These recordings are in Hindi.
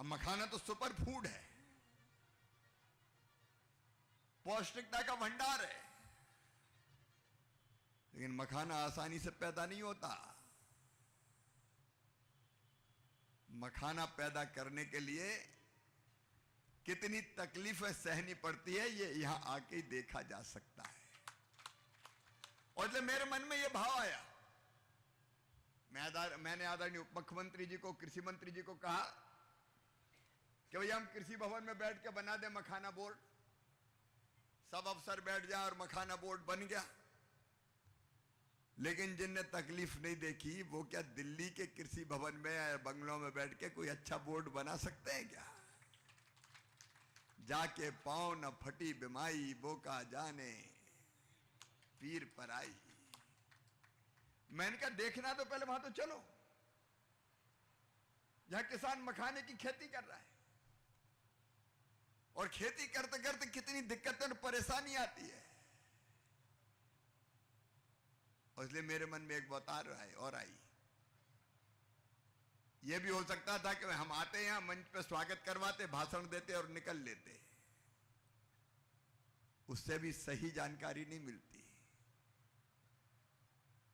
मखाना तो सुपर फूड है, पौष्टिकता का भंडार है, लेकिन मखाना आसानी से पैदा नहीं होता। मखाना पैदा करने के लिए कितनी तकलीफें सहनी पड़ती है, ये यहां आके ही देखा जा सकता है। और इसलिए मेरे मन में यह भाव आया, मैंने आदरणीय उप मुख्यमंत्री जी को, कृषि मंत्री जी को कहा कि भैया हम कृषि भवन में बैठ के बना दें मखाना बोर्ड, सब अफसर बैठ जाए और मखाना बोर्ड बन गया। लेकिन जिनने तकलीफ नहीं देखी वो क्या दिल्ली के कृषि भवन में या बंगलों में बैठ के कोई अच्छा बोर्ड बना सकते हैं क्या? जाके पांव न फटी बिमाई, बोका जाने पीर पर आई। मैंने कहा देखना तो पहले वहां तो चलो, जहां किसान मखाने की खेती कर रहा है, और खेती करते करते कितनी दिक्कतें और परेशानी आती है। और इसलिए मेरे मन में एक बात आ रहा है और आई, यह भी हो सकता था कि हम आते यहां मंच पे स्वागत करवाते, भाषण देते और निकल लेते, उससे भी सही जानकारी नहीं मिलती।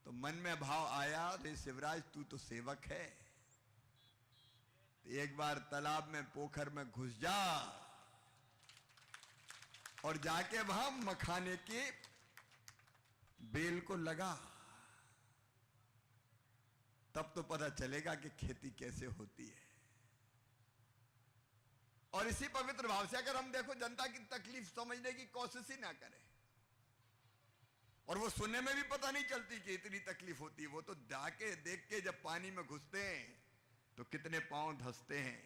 तो मन में भाव आया, रे शिवराज तू तो सेवक है, तो एक बार तालाब में पोखर में घुस जा और जाके वहां मखाने की बेल को लगा, तब तो पता चलेगा कि खेती कैसे होती है। और इसी पवित्र भाव से अगर हम देखो जनता की तकलीफ समझने की कोशिश ही ना करें, और वो सुनने में भी पता नहीं चलती कि इतनी तकलीफ होती है, वो तो जाके देख के जब पानी में घुसते हैं तो कितने पांव धंसते हैं,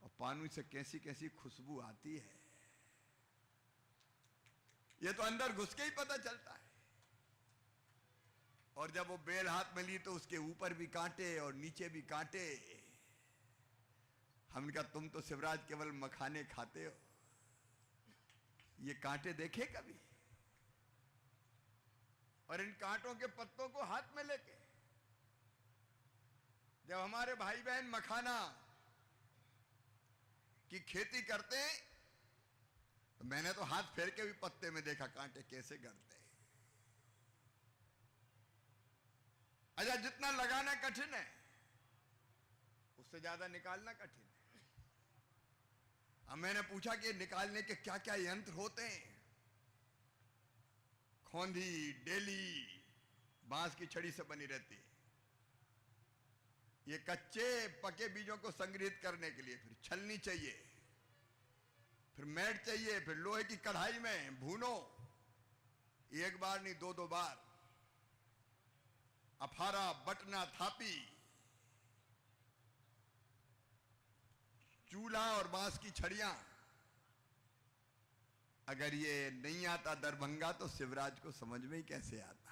और पानी से कैसी कैसी खुशबू आती है, ये तो अंदर घुस के ही पता चलता है। और जब वो बेल हाथ में ली तो उसके ऊपर भी कांटे और नीचे भी कांटे। हमने कहा तुम तो शिवराज केवल मखाने खाते हो, ये कांटे देखे कभी? और इन कांटों के पत्तों को हाथ में लेके जब हमारे भाई बहन मखाना की खेती करते हैं, तो मैंने तो हाथ फेर के भी पत्ते में देखा कांटे कैसे गड़ते हैं। अच्छा, जितना लगाना कठिन है उससे ज्यादा निकालना कठिन है। अब मैंने पूछा कि निकालने के क्या क्या यंत्र होते हैं। खोंधी, डेली बांस की छड़ी से बनी रहती है, ये कच्चे पके बीजों को संग्रहित करने के लिए। फिर छलनी चाहिए, फिर मैट चाहिए, फिर लोहे की कढ़ाई में भूनो, एक बार नहीं दो दो बार, अफारा, बटना, थापी, चूल्हा और बांस की छड़ियां। अगर ये नहीं आता दरभंगा तो शिवराज को समझ में ही कैसे आता।